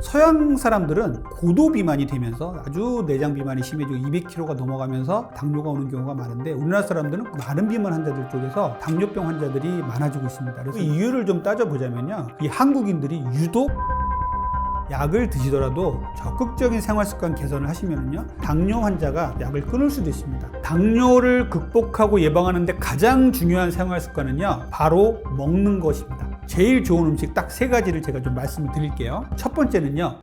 서양 사람들은 고도 비만이 되면서 아주 내장 비만이 심해지고 200kg가 넘어가면서 당뇨가 오는 경우가 많은데, 우리나라 사람들은 마른 비만 환자들 쪽에서 당뇨병 환자들이 많아지고 있습니다. 그래서 이유를 좀 따져보자면요, 이 한국인들이 유독 약을 드시더라도 적극적인 생활 습관 개선을 하시면요, 당뇨 환자가 약을 끊을 수도 있습니다. 당뇨를 극복하고 예방하는데 가장 중요한 생활 습관은요, 바로 먹는 것입니다. 제일 좋은 음식 딱 3가지를 제가 좀 말씀을 드릴게요. 첫 번째는요,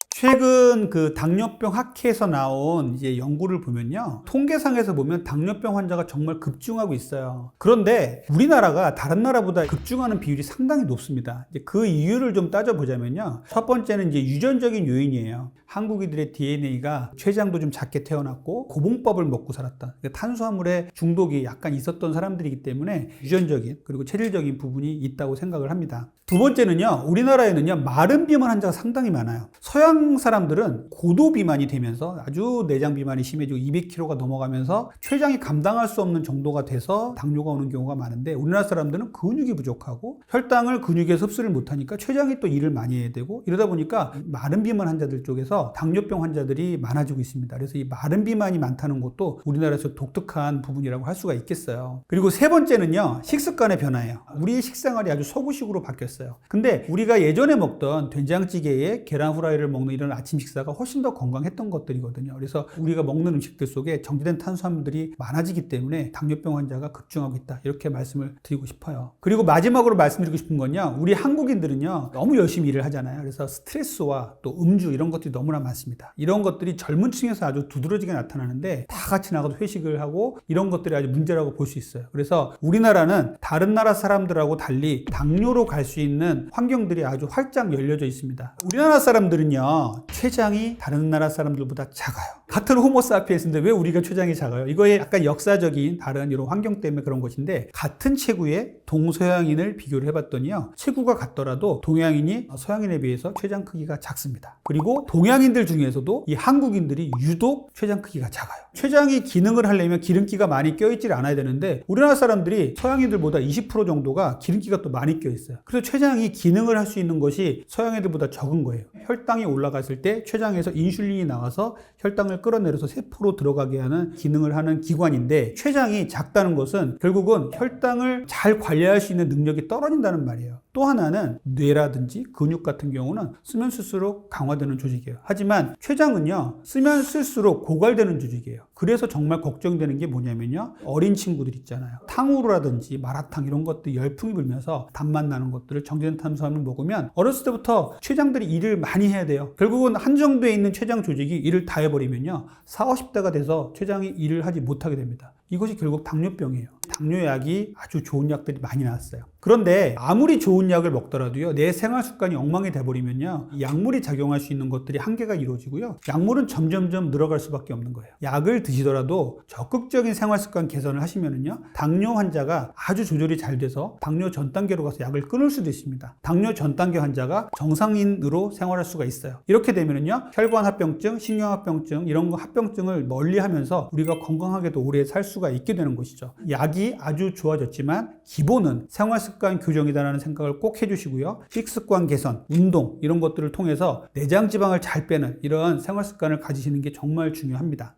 최근 그 당뇨병 학회에서 나온 이제 연구를 보면요, 통계상에서 보면 당뇨병 환자가 정말 급증하고 있어요. 그런데 우리나라가 다른 나라보다 급증하는 비율이 상당히 높습니다. 이제 그 이유를 좀 따져보자면요, 첫 번째는 이제 유전적인 요인이에요. 한국인들의 DNA가 췌장도 좀 작게 태어났고 고봉밥을 먹고 살았다. 그러니까 탄수화물에 중독이 약간 있었던 사람들이기 때문에 유전적인 그리고 체질적인 부분이 있다고 생각을 합니다. 두 번째는요, 우리나라에는요, 마른 비만 환자가 상당히 많아요. 서양 사람들은 고도 비만이 되면서 아주 내장 비만이 심해지고 200kg가 넘어가면서 췌장이 감당할 수 없는 정도가 돼서 당뇨가 오는 경우가 많은데, 우리나라 사람들은 근육이 부족하고 혈당을 근육에서 흡수를 못하니까 췌장이 또 일을 많이 해야 되고, 이러다 보니까 마른 비만 환자들 쪽에서 당뇨병 환자들이 많아지고 있습니다. 그래서 이 마른 비만이 많다는 것도 우리나라에서 독특한 부분이라고 할 수가 있겠어요. 그리고 세 번째는요, 식습관의 변화예요. 우리의 식생활이 아주 서구식으로 바뀌었어요. 근데 우리가 예전에 먹던 된장찌개에 계란 후라이를 먹는 이런 아침 식사가 훨씬 더 건강했던 것들이거든요. 그래서 우리가 먹는 음식들 속에 정제된 탄수화물들이 많아지기 때문에 당뇨병 환자가 급증하고 있다, 이렇게 말씀을 드리고 싶어요. 그리고 마지막으로 말씀드리고 싶은 건요, 우리 한국인들은요, 너무 열심히 일을 하잖아요. 그래서 스트레스와 또 음주 이런 것들이 너무나 많습니다. 이런 것들이 젊은 층에서 아주 두드러지게 나타나는데, 다 같이 나가서 회식을 하고 이런 것들이 아주 문제라고 볼 수 있어요. 그래서 우리나라는 다른 나라 사람들하고 달리 당뇨로 갈 수 있는 환경들이 아주 활짝 열려져 있습니다. 우리나라 사람들은요, 췌장이 다른 나라 사람들보다 작아요. 같은 호모사피엔스인데 왜 우리가 췌장이 작아요? 이거에 약간 역사적인 다른 이런 환경 때문에 그런 것인데, 같은 체구의 동서양인을 비교를 해봤더니요, 체구가 같더라도 동양인이 서양인에 비해서 췌장 크기가 작습니다. 그리고 동양인들 중에서도 이 한국인들이 유독 췌장 크기가 작아요. 췌장이 기능을 하려면 기름기가 많이 껴있지 않아야 되는데, 우리나라 사람들이 서양인들보다 20% 정도가 기름기가 또 많이 껴있어요. 그래서 췌장이 기능을 할 수 있는 것이 서양인들보다 적은 거예요. 혈당이 올라갔을 때 췌장에서 인슐린이 나와서 혈당을 끌어내려서 세포로 들어가게 하는 기능을 하는 기관인데, 췌장이 작다는 것은 결국은 혈당을 잘 관리할 수 있는 능력이 떨어진다는 말이에요. 또 하나는 뇌라든지 근육 같은 경우는 쓰면 쓸수록 강화되는 조직이에요. 하지만 췌장은요, 쓰면 쓸수록 고갈되는 조직이에요. 그래서 정말 걱정되는 게 뭐냐면요, 어린 친구들 있잖아요. 탕후루라든지 마라탕 이런 것들 열풍이 불면서 단맛 나는 것들을 정제된 탄수화물 먹으면 어렸을 때부터 췌장들이 일을 많이 해야 돼요. 결국은 한정되어 있는 췌장 조직이 일을 다 해버리면요, 40, 50대가 돼서 췌장이 일을 하지 못하게 됩니다. 이것이 결국 당뇨병이에요. 당뇨약이 아주 좋은 약들이 많이 나왔어요. 그런데 아무리 좋은 약을 먹더라도요, 내 생활 습관이 엉망이 돼버리면요, 약물이 작용할 수 있는 것들이 한계가 이루어지고요, 약물은 점점점 늘어갈 수밖에 없는 거예요. 약을 드시더라도 적극적인 생활 습관 개선을 하시면은요, 당뇨 환자가 아주 조절이 잘 돼서 당뇨 전 단계로 가서 약을 끊을 수도 있습니다. 당뇨 전 단계 환자가 정상인으로 생활할 수가 있어요. 이렇게 되면은요, 혈관 합병증, 신경합병증 이런 거 합병증을 멀리하면서 우리가 건강하게도 오래 살 수가 있게 되는 것이죠. 약이 아주 좋아졌지만 기본은 생활 습관 교정이다라는 생각을 꼭 해주시고요, 식습관 개선, 운동 이런 것들을 통해서 내장 지방을 잘 빼는 이런 생활 습관을 가지시는 게 정말 중요합니다.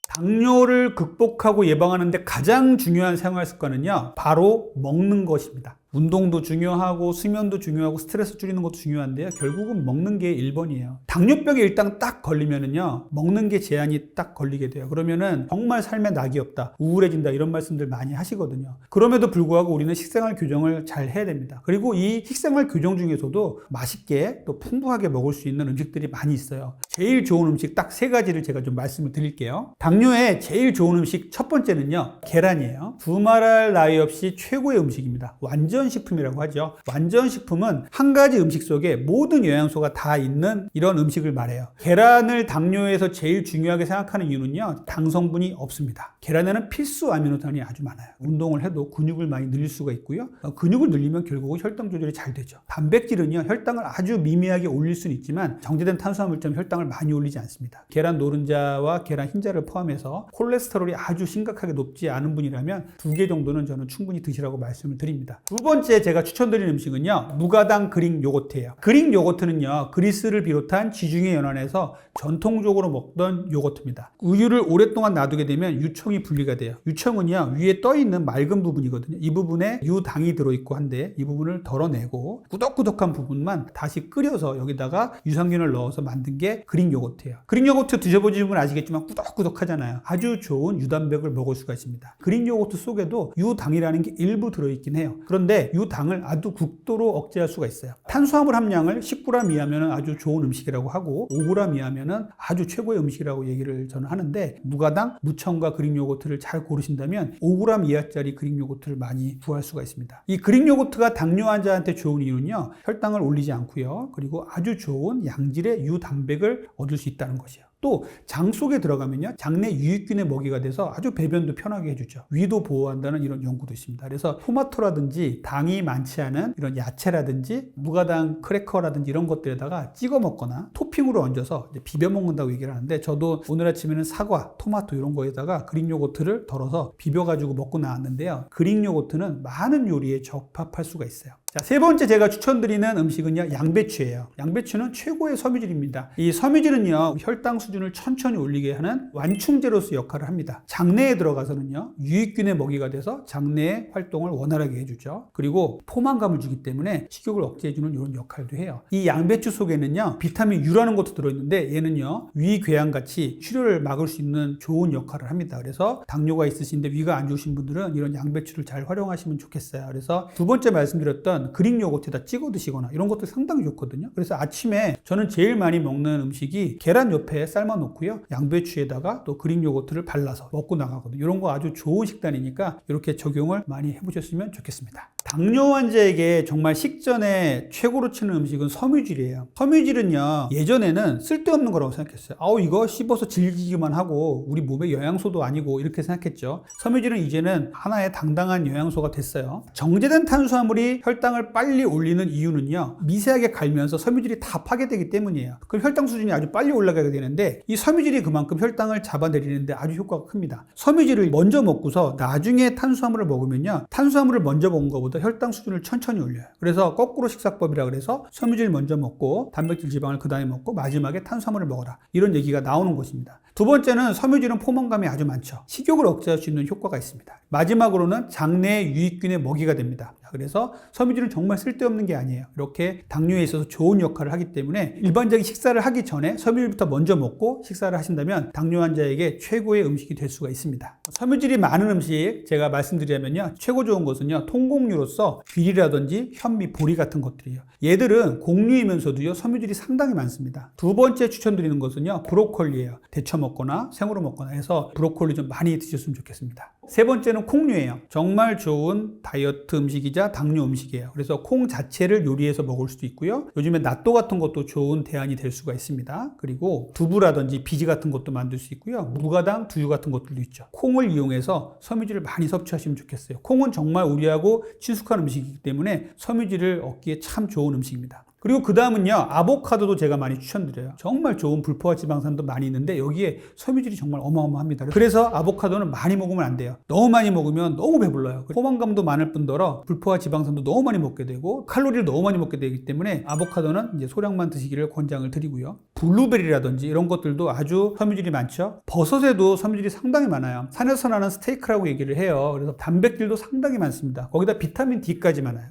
당뇨를 극복하고 예방하는데 가장 중요한 생활 습관은요, 바로 먹는 것입니다. 운동도 중요하고 수면도 중요하고 스트레스 줄이는 것도 중요한데요, 결국은 먹는 게 1번이에요. 당뇨병에 일단 딱 걸리면은요, 먹는 게 제한이 딱 걸리게 돼요. 그러면은 정말 삶에 낙이 없다, 우울해진다 이런 말씀들 많이 하시거든요. 그럼에도 불구하고 우리는 식생활 교정을 잘 해야 됩니다. 그리고 이 식생활 교정 중에서도 맛있게 또 풍부하게 먹을 수 있는 음식들이 많이 있어요. 제일 좋은 음식 딱 3가지를 제가 좀 말씀을 드릴게요. 당뇨에 제일 좋은 음식 첫 번째는요, 계란이에요. 두말할 나위 없이 최고의 음식입니다. 완전 완전식품이라고 하죠. 완전식품은 한 가지 음식 속에 모든 영양소가 다 있는 이런 음식을 말해요. 계란을 당뇨에서 제일 중요하게 생각하는 이유는요, 당 성분이 없습니다. 계란에는 필수 아미노산이 아주 많아요. 운동을 해도 근육을 많이 늘릴 수가 있고요. 근육을 늘리면 결국은 혈당 조절이 잘 되죠. 단백질은요, 혈당을 아주 미미하게 올릴 수는 있지만 정제된 탄수화물 때문에 혈당을 많이 올리지 않습니다. 계란 노른자와 계란 흰자를 포함해서 콜레스테롤이 아주 심각하게 높지 않은 분이라면 2개 정도는 저는 충분히 드시라고 말씀을 드립니다. 두 번째 제가 추천드리는 음식은요, 무가당 그릭 요거트예요. 그릭 요거트는요, 그리스를 비롯한 지중해 연안에서 전통적으로 먹던 요거트입니다. 우유를 오랫동안 놔두게 되면 유청이 분리가 돼요. 유청은요, 위에 떠 있는 맑은 부분이거든요. 이 부분에 유당이 들어있고 한데 이 부분을 덜어내고 꾸덕꾸덕한 부분만 다시 끓여서 여기다가 유산균을 넣어서 만든 게 그릭 요거트예요. 그릭 요거트 드셔보신 분은 아시겠지만 꾸덕꾸덕하잖아요. 아주 좋은 유단백을 먹을 수가 있습니다. 그릭 요거트 속에도 유당이라는 게 일부 들어있긴 해요. 그런데 유당을 아주 극도로 억제할 수가 있어요. 탄수화물 함량을 10g 이하면 아주 좋은 음식이라고 하고 5g 이하면 아주 최고의 음식이라고 얘기를 저는 하는데, 무가당, 무청과 그릭 요거트를 잘 고르신다면 5g 이하짜리 그릭 요거트를 많이 구할 수가 있습니다. 이 그릭 요거트가 당뇨 환자한테 좋은 이유는요, 혈당을 올리지 않고요, 그리고 아주 좋은 양질의 유당백을 얻을 수 있다는 것이에요. 또 장 속에 들어가면요, 장내 유익균의 먹이가 돼서 아주 배변도 편하게 해주죠. 위도 보호한다는 이런 연구도 있습니다. 그래서 토마토라든지 당이 많지 않은 이런 야채라든지 무가당 크래커라든지 이런 것들에다가 찍어 먹거나 토핑으로 얹어서 비벼 먹는다고 얘기를 하는데, 저도 오늘 아침에는 사과, 토마토 이런 거에다가 그릭 요거트를 덜어서 비벼 가지고 먹고 나왔는데요, 그릭 요거트는 많은 요리에 적합할 수가 있어요. 자, 세 번째 제가 추천드리는 음식은요, 양배추예요. 양배추는 최고의 섬유질입니다. 이 섬유질은요, 혈당 수준을 천천히 올리게 하는 완충제로서 역할을 합니다. 장내에 들어가서는요, 유익균의 먹이가 돼서 장내의 활동을 원활하게 해주죠. 그리고 포만감을 주기 때문에 식욕을 억제해주는 이런 역할도 해요. 이 양배추 속에는요, 비타민 U라는 것도 들어있는데 얘는요, 위궤양같이 출혈을 막을 수 있는 좋은 역할을 합니다. 그래서 당뇨가 있으신데 위가 안 좋으신 분들은 이런 양배추를 잘 활용하시면 좋겠어요. 그래서 두 번째 말씀드렸던 그릭 요거트에다 찍어 드시거나 이런 것도 상당히 좋거든요. 그래서 아침에 저는 제일 많이 먹는 음식이 계란 옆에 삶아 놓고요, 양배추에다가 또 그릭 요거트를 발라서 먹고 나가거든요. 이런 거 아주 좋은 식단이니까 이렇게 적용을 많이 해보셨으면 좋겠습니다. 당뇨 환자에게 정말 식전에 최고로 치는 음식은 섬유질이에요. 섬유질은요, 예전에는 쓸데없는 거라고 생각했어요. 이거 씹어서 질기기만 하고 우리 몸에 영양소도 아니고 이렇게 생각했죠. 섬유질은 이제는 하나의 당당한 영양소가 됐어요. 정제된 탄수화물이 혈당을 빨리 올리는 이유는요, 미세하게 갈면서 섬유질이 다 파괴되기 때문이에요. 그럼 혈당 수준이 아주 빨리 올라가게 되는데, 이 섬유질이 그만큼 혈당을 잡아내리는데 아주 효과가 큽니다. 섬유질을 먼저 먹고서 나중에 탄수화물을 먹으면요, 탄수화물을 먼저 먹은 것보다 혈당 수준을 천천히 올려요. 그래서 거꾸로 식사법이라 그래서 섬유질 먼저 먹고 단백질 지방을 그 다음에 먹고 마지막에 탄수화물을 먹어라, 이런 얘기가 나오는 것입니다. 두 번째는 섬유질은 포만감이 아주 많죠. 식욕을 억제할 수 있는 효과가 있습니다. 마지막으로는 장내의 유익균의 먹이가 됩니다. 그래서 섬유질은 정말 쓸데없는 게 아니에요. 이렇게 당뇨에 있어서 좋은 역할을 하기 때문에 일반적인 식사를 하기 전에 섬유질부터 먼저 먹고 식사를 하신다면 당뇨 환자에게 최고의 음식이 될 수가 있습니다. 섬유질이 많은 음식 제가 말씀드리자면요, 최고 좋은 것은요, 통곡류로서 귀리라든지 현미, 보리 같은 것들이에요. 얘들은 곡류이면서도요, 섬유질이 상당히 많습니다. 두 번째 추천드리는 것은요, 브로콜리예요. 데쳐 먹거나 생으로 먹거나 해서 브로콜리 좀 많이 드셨으면 좋겠습니다. 세 번째는 콩류예요. 정말 좋은 다이어트 음식이자 당뇨 음식이에요. 그래서 콩 자체를 요리해서 먹을 수도 있고요, 요즘에 낫또 같은 것도 좋은 대안이 될 수가 있습니다. 그리고 두부라든지 비지 같은 것도 만들 수 있고요, 무가당 두유 같은 것들도 있죠. 콩을 이용해서 섬유질을 많이 섭취하시면 좋겠어요. 콩은 정말 우리하고 친숙한 음식이기 때문에 섬유질을 얻기에 참 좋은 음식입니다. 그리고 그 다음은요, 아보카도도 제가 많이 추천드려요. 정말 좋은 불포화 지방산도 많이 있는데 여기에 섬유질이 정말 어마어마합니다. 그래서 아보카도는 많이 먹으면 안 돼요. 너무 많이 먹으면 너무 배불러요. 포만감도 많을 뿐더러 불포화 지방산도 너무 많이 먹게 되고 칼로리를 너무 많이 먹게 되기 때문에 아보카도는 이제 소량만 드시기를 권장을 드리고요. 블루베리라든지 이런 것들도 아주 섬유질이 많죠. 버섯에도 섬유질이 상당히 많아요. 산에서 나는 스테이크라고 얘기를 해요. 그래서 단백질도 상당히 많습니다. 거기다 비타민 D까지 많아요.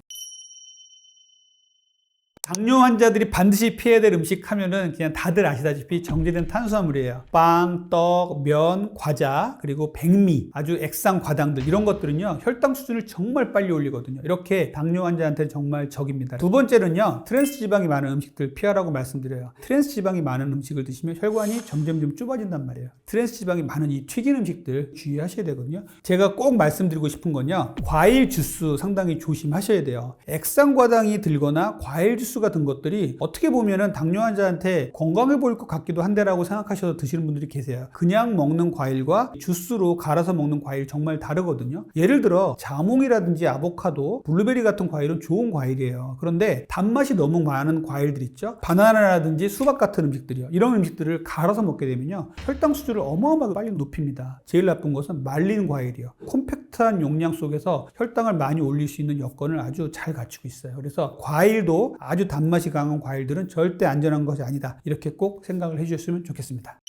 당뇨 환자들이 반드시 피해야 될 음식 하면은 그냥 다들 아시다시피 정제된 탄수화물이에요. 빵, 떡, 면, 과자, 그리고 백미, 아주 액상 과당들 이런 것들은요 혈당 수준을 정말 빨리 올리거든요. 이렇게 당뇨 환자한테 정말 적입니다. 두 번째는요 트랜스 지방이 많은 음식들 피하라고 말씀드려요. 트랜스 지방이 많은 음식을 드시면 혈관이 점점점 좁아진단 말이에요. 트랜스 지방이 많은 이 튀긴 음식들 주의하셔야 되거든요. 제가 꼭 말씀드리고 싶은 건요 과일 주스 상당히 조심하셔야 돼요. 액상 과당이 들거나 과일 주스 같은 것들이 어떻게 보면은 당뇨 환자한테 건강해 보일 것 같기도 한데라고 생각하셔서 드시는 분들이 계세요. 그냥 먹는 과일과 주스로 갈아서 먹는 과일 정말 다르거든요. 예를 들어 자몽이라든지 아보카도, 블루베리 같은 과일은 좋은 과일이에요. 그런데 단맛이 너무 많은 과일들 있죠. 바나나라든지 수박 같은 음식들이요. 이런 음식들을 갈아서 먹게 되면요 혈당 수준을 어마어마하게 빨리 높입니다. 제일 나쁜 것은 말린 과일이요. 콤팩트한 용량 속에서 혈당을 많이 올릴 수 있는 여건을 아주 잘 갖추고 있어요. 그래서 과일도 아주 단맛이 강한 과일들은 절대 안전한 것이 아니다. 이렇게 꼭 생각을 해주셨으면 좋겠습니다.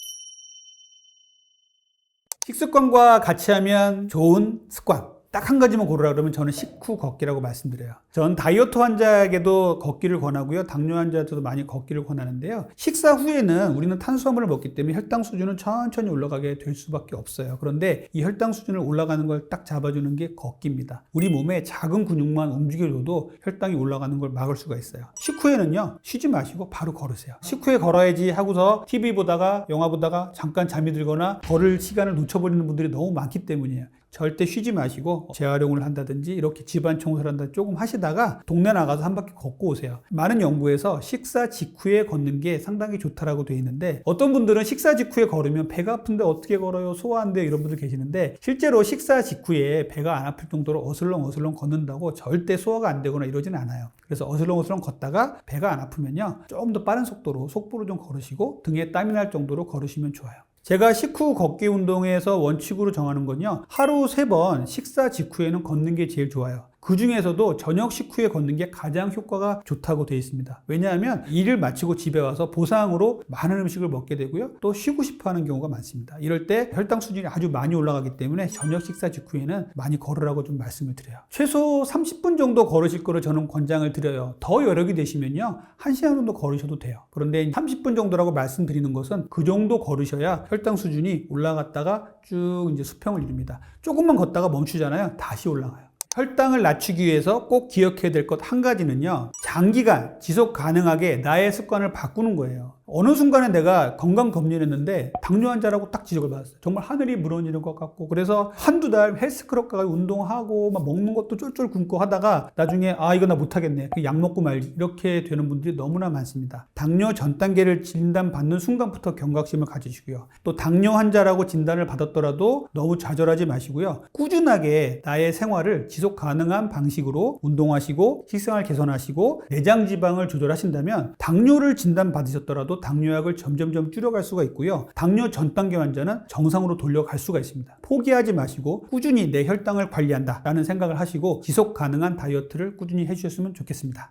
식습관과 같이 하면 좋은 습관. 딱 한 가지만 고르라 그러면 저는 식후 걷기라고 말씀드려요. 전 다이어트 환자에게도 걷기를 권하고요. 당뇨 환자한테도 많이 걷기를 권하는데요. 식사 후에는 우리는 탄수화물을 먹기 때문에 혈당 수준은 천천히 올라가게 될 수밖에 없어요. 그런데 이 혈당 수준을 올라가는 걸 딱 잡아주는 게 걷기입니다. 우리 몸에 작은 근육만 움직여줘도 혈당이 올라가는 걸 막을 수가 있어요. 식후에는요. 쉬지 마시고 바로 걸으세요. 식후에 걸어야지 하고서 TV 보다가 영화 보다가 잠깐 잠이 들거나 걸을 시간을 놓쳐버리는 분들이 너무 많기 때문이에요. 절대 쉬지 마시고 재활용을 한다든지 이렇게 집안 청소를 한다든지 조금 하시다가 동네 나가서 한 바퀴 걷고 오세요. 많은 연구에서 식사 직후에 걷는 게 상당히 좋다라고 되어 있는데 어떤 분들은 식사 직후에 걸으면 배가 아픈데 어떻게 걸어요? 소화한대요? 이런 분들 계시는데 실제로 식사 직후에 배가 안 아플 정도로 어슬렁어슬렁 걷는다고 절대 소화가 안 되거나 이러지는 않아요. 그래서 어슬렁어슬렁 걷다가 배가 안 아프면요 조금 더 빠른 속도로 속보로 좀 걸으시고 등에 땀이 날 정도로 걸으시면 좋아요. 제가 식후 걷기 운동에서 원칙으로 정하는 건요 하루 3번 식사 직후에는 걷는 게 제일 좋아요. 그 중에서도 저녁 식후에 걷는 게 가장 효과가 좋다고 되어 있습니다. 왜냐하면 일을 마치고 집에 와서 보상으로 많은 음식을 먹게 되고요. 또 쉬고 싶어 하는 경우가 많습니다. 이럴 때 혈당 수준이 아주 많이 올라가기 때문에 저녁 식사 직후에는 많이 걸으라고 좀 말씀을 드려요. 최소 30분 정도 걸으실 거를 저는 권장을 드려요. 더 여력이 되시면요. 1시간 정도 걸으셔도 돼요. 그런데 30분 정도라고 말씀드리는 것은 그 정도 걸으셔야 혈당 수준이 올라갔다가 쭉 이제 수평을 이룹니다. 조금만 걷다가 멈추잖아요. 다시 올라가요. 혈당을 낮추기 위해서 꼭 기억해야 될 것 한 가지는요. 장기간 지속 가능하게 나의 습관을 바꾸는 거예요. 어느 순간에 내가 건강검진을 했는데 당뇨 환자라고 딱 지적을 받았어요. 정말 하늘이 무너지는 것 같고 그래서 한두 달 헬스클럽 가서 운동하고 막 먹는 것도 쫄쫄 굶고 하다가 나중에 이거 나 못하겠네. 약 먹고 말지. 이렇게 되는 분들이 너무나 많습니다. 당뇨 전 단계를 진단받는 순간부터 경각심을 가지시고요. 또 당뇨 환자라고 진단을 받았더라도 너무 좌절하지 마시고요. 꾸준하게 나의 생활을 지속 가능한 방식으로 운동하시고 식생활 개선하시고 내장 지방을 조절하신다면 당뇨를 진단받으셨더라도 당뇨약을 점점점 줄여갈 수가 있고요. 당뇨 전 단계 환자는 정상으로 돌려갈 수가 있습니다. 포기하지 마시고 꾸준히 내 혈당을 관리한다 라는 생각을 하시고 지속 가능한 다이어트를 꾸준히 해주셨으면 좋겠습니다.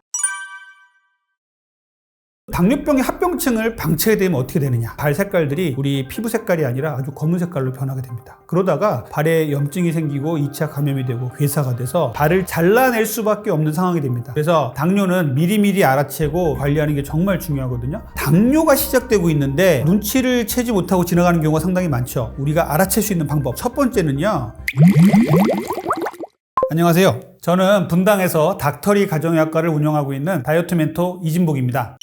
당뇨병의 합병증을 방치되면 어떻게 되느냐? 발 색깔들이 우리 피부 색깔이 아니라 아주 검은 색깔로 변하게 됩니다. 그러다가 발에 염증이 생기고 2차 감염이 되고 괴사가 돼서 발을 잘라낼 수밖에 없는 상황이 됩니다. 그래서 당뇨는 미리미리 알아채고 관리하는 게 정말 중요하거든요. 당뇨가 시작되고 있는데 눈치를 채지 못하고 지나가는 경우가 상당히 많죠. 우리가 알아챌 수 있는 방법 첫 번째는요. 안녕하세요. 저는 분당에서 닥터리 가정의학과를 운영하고 있는 다이어트 멘토 이진복입니다.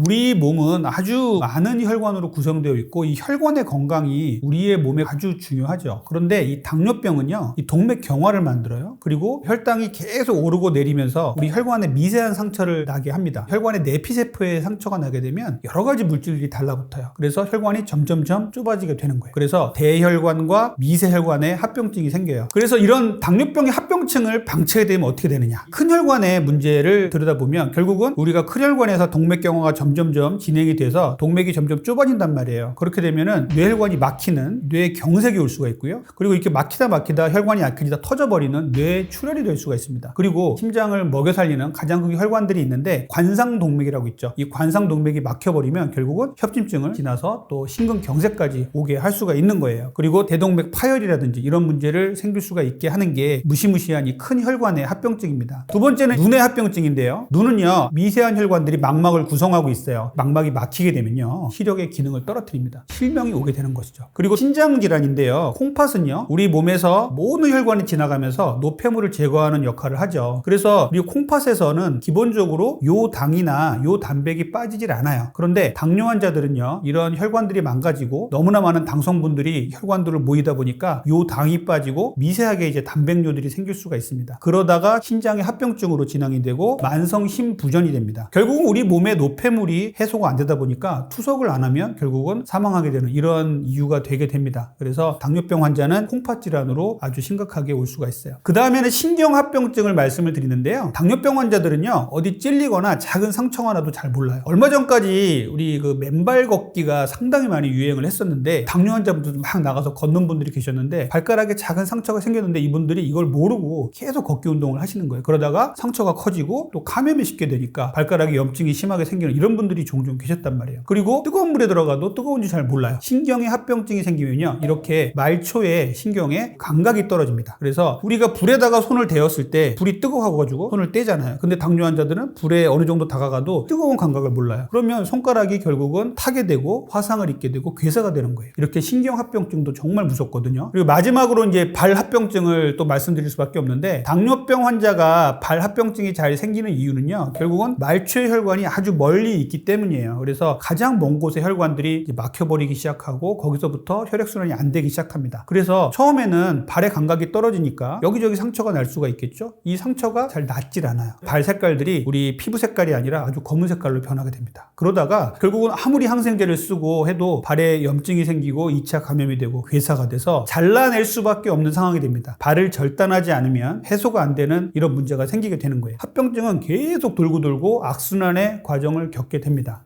우리 몸은 아주 많은 혈관으로 구성되어 있고 이 혈관의 건강이 우리의 몸에 아주 중요하죠. 그런데 이 당뇨병은요, 이 동맥경화를 만들어요. 그리고 혈당이 계속 오르고 내리면서 우리 혈관에 미세한 상처를 나게 합니다. 혈관의 내피세포에 상처가 나게 되면 여러 가지 물질들이 달라붙어요. 그래서 혈관이 점점점 좁아지게 되는 거예요. 그래서 대혈관과 미세혈관에 합병증이 생겨요. 그래서 이런 당뇨병의 합병증을 방치하게 되면 어떻게 되느냐? 큰 혈관의 문제를 들여다보면 결국은 우리가 큰 혈관에서 동맥경화가 점점점 진행이 돼서 동맥이 점점 좁아진단 말이에요. 그렇게 되면은 뇌혈관이 막히는 뇌경색이 올 수가 있고요. 그리고 이렇게 막히다 혈관이 약해지다 터져버리는 뇌출혈이 될 수가 있습니다. 그리고 심장을 먹여 살리는 가장 큰 혈관들이 있는데 관상동맥이라고 있죠. 이 관상동맥이 막혀버리면 결국은 협심증을 지나서 또 심근경색까지 오게 할 수가 있는 거예요. 그리고 대동맥 파열이라든지 이런 문제를 생길 수가 있게 하는 게 무시무시한 이 큰 혈관의 합병증입니다. 두 번째는 눈의 합병증인데요. 눈은요, 미세한 혈관들이 망막을 구성하고 있어요. 망막이 막히게 되면요, 시력의 기능을 떨어뜨립니다. 실명이 오게 되는 것이죠. 그리고 신장질환인데요. 콩팥은요, 우리 몸에서 모든 혈관이 지나가면서 노폐물을 제거하는 역할을 하죠. 그래서 우리 콩팥에서는 기본적으로 요당이나 요단백이 빠지질 않아요. 그런데 당뇨 환자들은요, 이런 혈관들이 망가지고 너무나 많은 당성분들이 혈관들을 모이다 보니까 요당이 빠지고 미세하게 이제 단백뇨들이 생길 수가 있습니다. 그러다가 신장의 합병증으로 진행이 되고 만성 심부전이 됩니다. 결국은 우리 몸의 노폐물이 해소가 안 되다 보니까 투석을 안 하면 결국은 사망하게 되는 이런 이유가 되게 됩니다. 그래서 당뇨병 환자는 콩팥 질환으로 아주 심각하게 올 수가 있어요. 그 다음에는 신경합병증을 말씀을 드리는데요. 당뇨병 환자들은요, 어디 찔리거나 작은 상처가 나도 잘 몰라요. 얼마 전까지 우리 그 맨발 걷기가 상당히 많이 유행을 했었는데 당뇨 환자분들도 막 나가서 걷는 분들이 계셨는데 발가락에 작은 상처가 생겼는데 이분들이 이걸 모르고 계속 걷기 운동을 하시는 거예요. 그러다가 상처가 커지고 또 감염이 쉽게 되니까 발가락에 염증이 심하게 생기는 이런 분들이 종종 계셨단 말이에요. 그리고 뜨거운 물에 들어가도 뜨거운지 잘 몰라요. 신경에 합병증이 생기면요, 이렇게 말초에 신경에 감각이 떨어집니다. 그래서 우리가 불에다가 손을 대었을 때 불이 뜨거워가지고 손을 떼잖아요. 근데 당뇨 환자들은 불에 어느 정도 다가가도 뜨거운 감각을 몰라요. 그러면 손가락이 결국은 타게 되고 화상을 입게 되고 괴사가 되는 거예요. 이렇게 신경합병증도 정말 무섭거든요. 그리고 마지막으로 이제 발합병증을 또 말씀드릴 수밖에 없는데, 당뇨병 환자가 발합병증이 잘 생기는 이유는요, 결국은 말초의 혈관이 아주 멀리 있기 때문이에요. 그래서 가장 먼 곳에 혈관들이 이제 막혀버리기 시작하고 거기서부터 혈액순환이 안 되기 시작합니다. 그래서 처음에는 발의 감각이 떨어지니까 여기저기 상처가 날 수가 있겠죠. 이 상처가 잘 낫질 않아요. 발 색깔들이 우리 피부 색깔이 아니라 아주 검은 색깔로 변하게 됩니다. 그러다가 결국은 아무리 항생제를 쓰고 해도 발에 염증이 생기고 2차 감염이 되고 괴사가 돼서 잘라낼 수밖에 없는 상황이 됩니다. 발을 절단하지 않으면 해소가 안 되는 이런 문제가 생기게 되는 거예요. 합병증은 계속 돌고 악순환의 과정을 겪게 됩니다.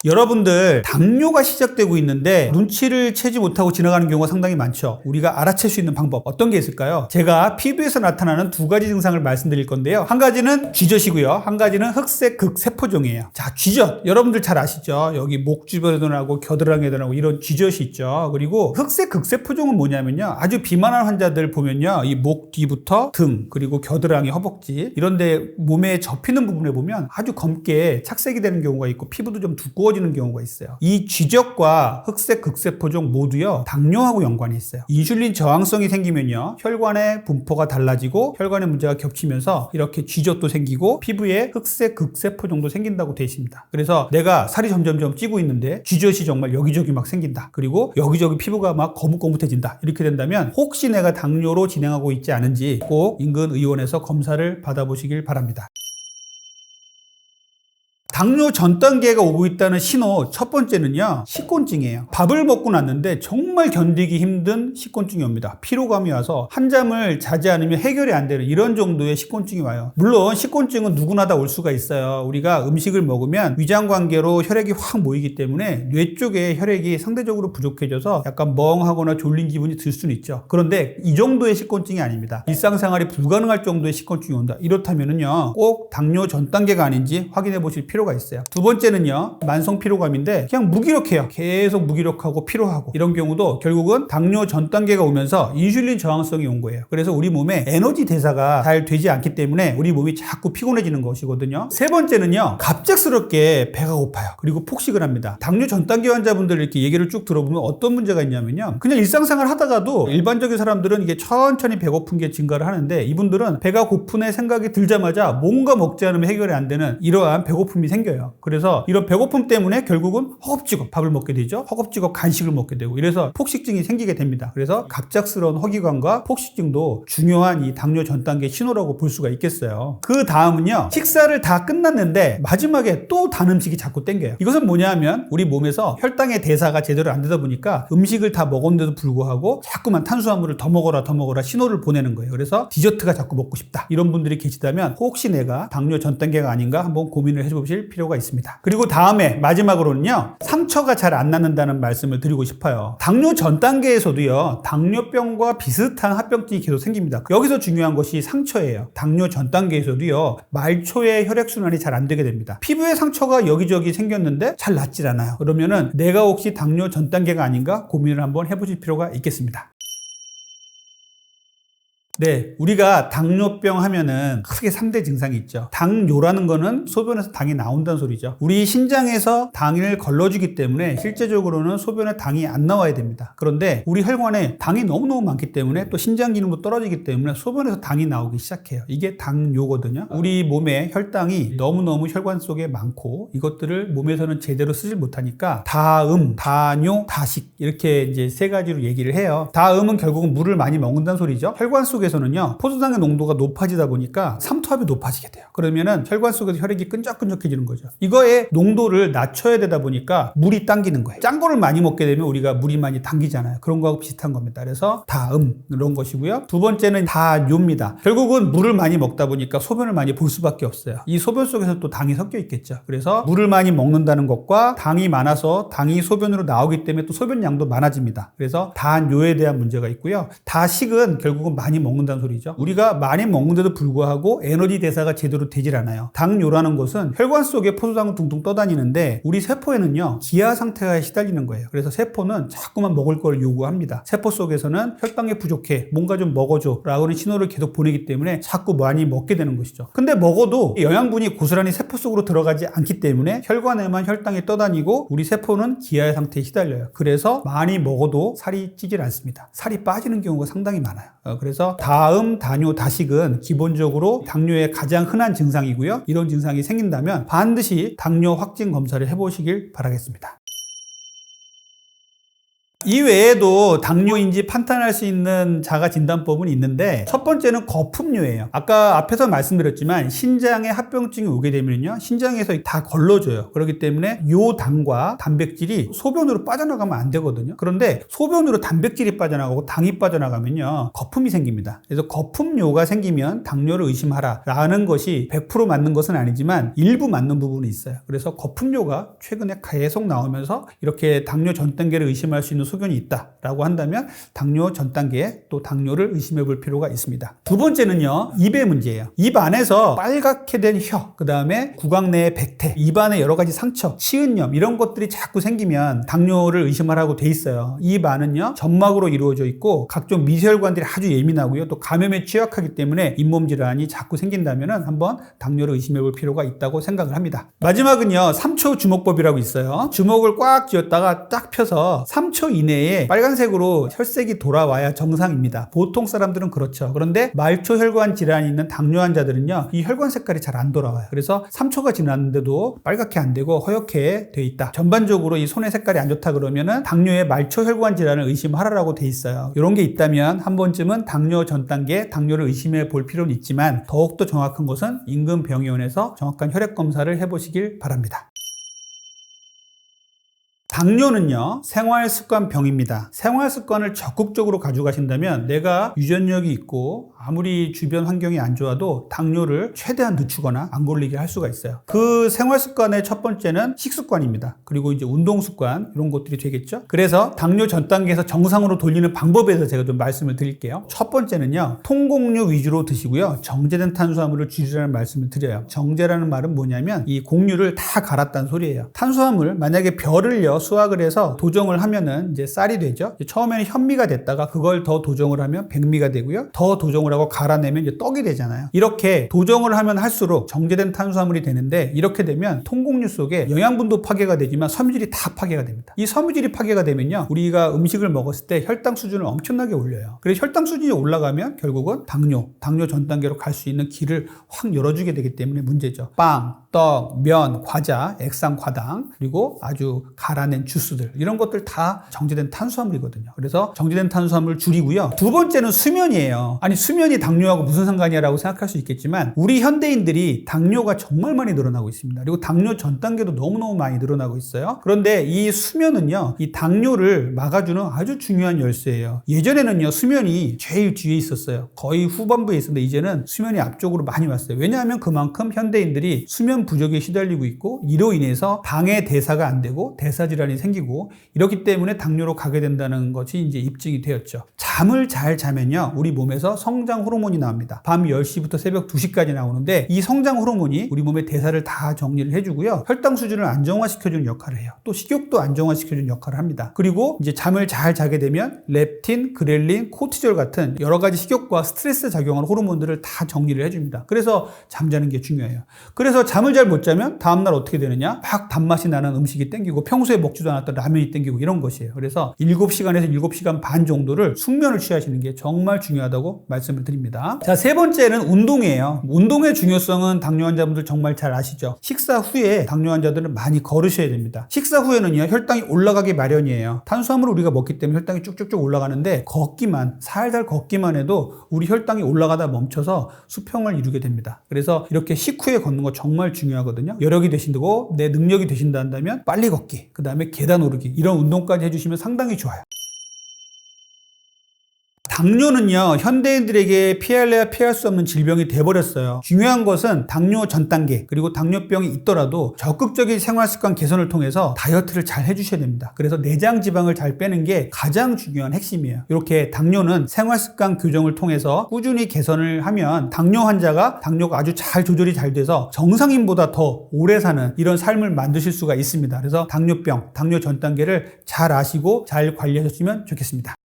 여러분들, 당뇨가 시작되고 있는데 눈치를 채지 못하고 지나가는 경우가 상당히 많죠. 우리가 알아챌 수 있는 방법 어떤 게 있을까요? 제가 피부에서 나타나는 두 가지 증상을 말씀드릴 건데요. 한 가지는 쥐젖이고요. 한 가지는 흑색 극세포종이에요. 자, 쥐젖 여러분들 잘 아시죠? 여기 목 주변에도 나고 겨드랑이에도 나고 이런 쥐젖이 있죠. 그리고 흑색 극세포종은 뭐냐면요, 아주 비만한 환자들 보면요, 이 목 뒤부터 등 그리고 겨드랑이, 허벅지 이런데 몸에 접히는 부분에 보면 아주 검게 착색이 되는 경우가 있고 피부도 좀 두꺼워 지는 경우가 있어요. 이 쥐젖과 흑색 극세포종 모두요, 당뇨하고 연관이 있어요. 인슐린 저항성이 생기면요, 혈관의 분포가 달라지고 혈관의 문제가 겹치면서 이렇게 쥐젖도 생기고 피부에 흑색 극세포종도 생긴다고 되어 있습니다. 그래서 내가 살이 점점점 찌고 있는데 쥐젖이 정말 여기저기 막 생긴다. 그리고 여기저기 피부가 막 거뭇거뭇해진다. 이렇게 된다면 혹시 내가 당뇨로 진행하고 있지 않은지 꼭 인근 의원에서 검사를 받아보시길 바랍니다. 당뇨 전 단계가 오고 있다는 신호 첫 번째는요, 식곤증이에요. 밥을 먹고 났는데 정말 견디기 힘든 식곤증이 옵니다. 피로감이 와서 한잠을 자지 않으면 해결이 안 되는 이런 정도의 식곤증이 와요. 물론 식곤증은 누구나 다 올 수가 있어요. 우리가 음식을 먹으면 위장관계로 혈액이 확 모이기 때문에 뇌 쪽에 혈액이 상대적으로 부족해져서 약간 멍하거나 졸린 기분이 들 수는 있죠. 그런데 이 정도의 식곤증이 아닙니다. 일상생활이 불가능할 정도의 식곤증이 온다. 이렇다면은요, 꼭 당뇨 전 단계가 아닌지 확인해 보실 필요가 있어요. 두 번째는요, 만성 피로감인데 그냥 무기력해요. 계속 무기력하고 피로하고 이런 경우도 결국은 당뇨 전 단계가 오면서 인슐린 저항성이 온 거예요. 그래서 우리 몸에 에너지 대사가 잘 되지 않기 때문에 우리 몸이 자꾸 피곤해지는 것이거든요. 세 번째는요, 갑작스럽게 배가 고파요. 그리고 폭식을 합니다. 당뇨 전 단계 환자분들 이렇게 얘기를 쭉 들어보면 어떤 문제가 있냐면요, 그냥 일상생활 하다가도 일반적인 사람들은 이게 천천히 배고픈 게 증가를 하는데 이분들은 배가 고픈의 생각이 들자마자 뭔가 먹지 않으면 해결이 안 되는 이러한 배고픔이 생깁니다. 생겨요. 그래서 이런 배고픔 때문에 결국은 허겁지겁 밥을 먹게 되죠. 허겁지겁 간식을 먹게 되고 이래서 폭식증이 생기게 됩니다. 그래서 갑작스러운 허기관과 폭식증도 중요한 이 당뇨 전 단계 신호라고 볼 수가 있겠어요. 그 다음은요, 식사를 다 끝났는데 마지막에 또 단 음식이 자꾸 땡겨요. 이것은 뭐냐 하면 우리 몸에서 혈당의 대사가 제대로 안 되다 보니까 음식을 다 먹었는데도 불구하고 자꾸만 탄수화물을 더 먹어라 신호를 보내는 거예요. 그래서 디저트가 자꾸 먹고 싶다, 이런 분들이 계시다면 혹시 내가 당뇨 전 단계가 아닌가 한번 고민을 해보실 필요가 있습니다. 그리고 다음에 마지막으로는요, 상처가 잘 안 낫는다는 말씀을 드리고 싶어요. 당뇨 전 단계에서도요, 당뇨병과 비슷한 합병증이 계속 생깁니다. 여기서 중요한 것이 상처예요. 당뇨 전 단계에서도요, 말초의 혈액순환이 잘 안 되게 됩니다. 피부에 상처가 여기저기 생겼는데 잘 낫질 않아요. 그러면은 내가 혹시 당뇨 전 단계가 아닌가 고민을 한번 해보실 필요가 있겠습니다. 네, 우리가 당뇨병 하면은 크게 3대 증상이 있죠. 당뇨라는 거는 소변에서 당이 나온다는 소리죠. 우리 신장에서 당을 걸러주기 때문에 실제적으로는 소변에 당이 안 나와야 됩니다. 그런데 우리 혈관에 당이 너무너무 많기 때문에 또 신장 기능도 떨어지기 때문에 소변에서 당이 나오기 시작해요. 이게 당뇨거든요. 우리 몸에 혈당이 너무너무 혈관 속에 많고 이것들을 몸에서는 제대로 쓰질 못하니까 다음, 다뇨, 다식 이렇게 이제 세 가지로 얘기를 해요. 다음은 결국은 물을 많이 먹는다는 소리죠. 혈관 속에 에서는요, 포도당의 농도가 높아지다 보니까 삼투압이 높아지게 돼요. 그러면은 혈관 속에서 혈액이 끈적끈적해지는 거죠. 이거의 농도를 낮춰야 되다 보니까 물이 당기는 거예요. 짠 거를 많이 먹게 되면 우리가 물이 많이 당기잖아요. 그런 거하고 비슷한 겁니다. 그래서 다음 이런 것이고요. 두 번째는 다뇨입니다. 결국은 물을 많이 먹다 보니까 소변을 많이 볼 수밖에 없어요. 이 소변 속에서 또 당이 섞여 있겠죠. 그래서 물을 많이 먹는다는 것과 당이 많아서 당이 소변으로 나오기 때문에 또 소변량도 많아집니다. 그래서 다뇨에 대한 문제가 있고요. 다식은 결국은 많이 먹는다는 소리죠. 우리가 많이 먹는데도 불구하고 에너지 대사가 제대로 되질 않아요. 당뇨라는 것은 혈관 속에 포도당을 둥둥 떠다니는데 우리 세포에는요, 기아 상태가 시달리는 거예요. 그래서 세포는 자꾸만 먹을 걸 요구합니다. 세포 속에서는 혈당이 부족해, 뭔가 좀 먹어줘 라고는 신호를 계속 보내기 때문에 자꾸 많이 먹게 되는 것이죠. 근데 먹어도 영양분이 고스란히 세포 속으로 들어가지 않기 때문에 혈관에만 혈당이 떠다니고 우리 세포는 기아의 상태에 시달려요. 그래서 많이 먹어도 살이 찌질 않습니다. 살이 빠지는 경우가 상당히 많아요. 그래서 다음, 다뇨, 다식은 기본적으로 당뇨의 가장 흔한 증상이고요. 이런 증상이 생긴다면 반드시 당뇨 확진 검사를 해보시길 바라겠습니다. 이 외에도 당뇨인지 판단할 수 있는 자가 진단법은 있는데 첫 번째는 거품뇨예요. 아까 앞에서 말씀드렸지만 신장에 합병증이 오게 되면요, 신장에서 다 걸러져요. 그렇기 때문에 요 당과 단백질이 소변으로 빠져나가면 안 되거든요. 그런데 소변으로 단백질이 빠져나가고 당이 빠져나가면요, 거품이 생깁니다. 그래서 거품뇨가 생기면 당뇨를 의심하라 라는 것이 100% 맞는 것은 아니지만 일부 맞는 부분이 있어요. 그래서 거품뇨가 최근에 계속 나오면서 이렇게 당뇨 전 단계를 의심할 수 있는 소견이 있다라고 한다면 당뇨 전 단계에 또 당뇨를 의심해 볼 필요가 있습니다. 두 번째는요, 입의 문제예요. 입 안에서 빨갛게 된 혀, 그 다음에 구강 내의 백태, 입 안에 여러 가지 상처, 치은염 이런 것들이 자꾸 생기면 당뇨를 의심하라고 돼 있어요. 입 안은요, 점막으로 이루어져 있고 각종 미세혈관들이 아주 예민하고요, 또 감염에 취약하기 때문에 잇몸 질환이 자꾸 생긴다면 한번 당뇨를 의심해 볼 필요가 있다고 생각을 합니다. 마지막은요, 3초 주목법이라고 있어요. 주먹을 꽉 쥐었다가 딱 펴서 3초 이내에 빨간색으로 혈색이 돌아와야 정상입니다. 보통 사람들은 그렇죠. 그런데 말초 혈관 질환이 있는 당뇨 환자들은요, 이 혈관 색깔이 잘 안 돌아와요. 그래서 3초가 지났는데도 빨갛게 안 되고 허옇게 돼 있다. 전반적으로 이 손의 색깔이 안 좋다 그러면은 당뇨의 말초 혈관 질환을 의심하라고 돼 있어요. 이런 게 있다면 한 번쯤은 당뇨 전 단계 당뇨를 의심해 볼 필요는 있지만 더욱더 정확한 것은 인근 병의원에서 정확한 혈액 검사를 해보시길 바랍니다. 당뇨는요, 생활습관병입니다. 생활습관을 적극적으로 가져가신다면 내가 유전력이 있고 아무리 주변 환경이 안 좋아도 당뇨를 최대한 늦추거나 안 걸리게 할 수가 있어요. 그 생활습관의 첫 번째는 식습관입니다. 그리고 이제 운동습관 이런 것들이 되겠죠. 그래서 당뇨 전 단계에서 정상으로 돌리는 방법에 대해서 제가 좀 말씀을 드릴게요. 첫 번째는요, 통곡류 위주로 드시고요, 정제된 탄수화물을 줄이라는 말씀을 드려요. 정제라는 말은 뭐냐면 이 곡류를 다 갈았다는 소리예요. 탄수화물 만약에 벼를요 수확을 해서 도정을 하면은 이제 쌀이 되죠. 처음에는 현미가 됐다가 그걸 더 도정을 하면 백미가 되고요. 더 도정을 하고 조절하고 갈아내면 이제 떡이 되잖아요. 이렇게 도정을 하면 할수록 정제된 탄수화물이 되는데, 이렇게 되면 통곡류 속에 영양분도 파괴가 되지만 섬유질이 다 파괴가 됩니다. 이 섬유질이 파괴가 되면요, 우리가 음식을 먹었을 때 혈당 수준을 엄청나게 올려요. 그래서 혈당 수준이 올라가면 결국은 당뇨 전 단계로 갈 수 있는 길을 확 열어주게 되기 때문에 문제죠. 빵, 떡, 면, 과자, 액상, 과당, 그리고 아주 갈아낸 주스들, 이런 것들 다 정제된 탄수화물이거든요. 그래서 정제된 탄수화물 줄이고요. 두 번째는 수면이에요. 아니, 수면이 당뇨하고 무슨 상관이야라고 생각할 수 있겠지만, 우리 현대인들이 당뇨가 정말 많이 늘어나고 있습니다. 그리고 당뇨 전 단계도 너무너무 많이 늘어나고 있어요. 그런데 이 수면은요, 이 당뇨를 막아주는 아주 중요한 열쇠예요. 예전에는요, 수면이 제일 뒤에 있었어요. 거의 후반부에 있었는데 이제는 수면이 앞쪽으로 많이 왔어요. 왜냐하면 그만큼 현대인들이 수면 부족에 시달리고 있고, 이로 인해서 당의 대사가 안 되고 대사 질환이 생기고, 이렇기 때문에 당뇨로 가게 된다는 것이 이제 입증이 되었죠. 잠을 잘 자면요, 우리 몸에서 성장 호르몬이 나옵니다. 밤 10시부터 새벽 2시까지 나오는데, 이 성장 호르몬이 우리 몸의 대사를 다 정리를 해주고요, 혈당 수준을 안정화시켜주는 역할을 해요. 또 식욕도 안정화시켜주는 역할을 합니다. 그리고 이제 잠을 잘 자게 되면 렙틴, 그렐린, 코티졸 같은 여러 가지 식욕과 스트레스 작용하는 호르몬들을 다 정리를 해줍니다. 그래서 잠자는 게 중요해요. 그래서 잠을 잘 못 자면 다음날 어떻게 되느냐, 막 단맛이 나는 음식이 땡기고, 평소에 먹지도 않았던 라면이 땡기고, 이런 것이에요. 그래서 7시간에서 7시간 반 정도를 숙면을 취하시는 게 정말 중요하다고 말씀을 드립니다. 자, 세 번째는 운동이에요. 운동의 중요성은 당뇨 환자분들 정말 잘 아시죠? 식사 후에 당뇨 환자들은 많이 걸으셔야 됩니다. 식사 후에는요, 혈당이 올라가기 마련이에요. 탄수화물을 우리가 먹기 때문에 혈당이 쭉쭉쭉 올라가는데, 살살 걷기만 해도 우리 혈당이 올라가다 멈춰서 수평을 이루게 됩니다. 그래서 이렇게 식후에 걷는 거 정말 중요하거든요. 여력이 되신다고, 내 능력이 되신다 한다면 빨리 걷기, 그 다음에 계단 오르기, 이런 운동까지 해주시면 상당히 좋아요. 당뇨는요, 현대인들에게 피할래야 피할 수 없는 질병이 돼버렸어요. 중요한 것은 당뇨 전 단계, 그리고 당뇨병이 있더라도 적극적인 생활습관 개선을 통해서 다이어트를 잘 해주셔야 됩니다. 그래서 내장 지방을 잘 빼는 게 가장 중요한 핵심이에요. 이렇게 당뇨는 생활습관 교정을 통해서 꾸준히 개선을 하면 당뇨 환자가 당뇨가 아주 잘 조절이 잘 돼서 정상인보다 더 오래 사는 이런 삶을 만드실 수가 있습니다. 그래서 당뇨병, 당뇨 전 단계를 잘 아시고 잘 관리하셨으면 좋겠습니다.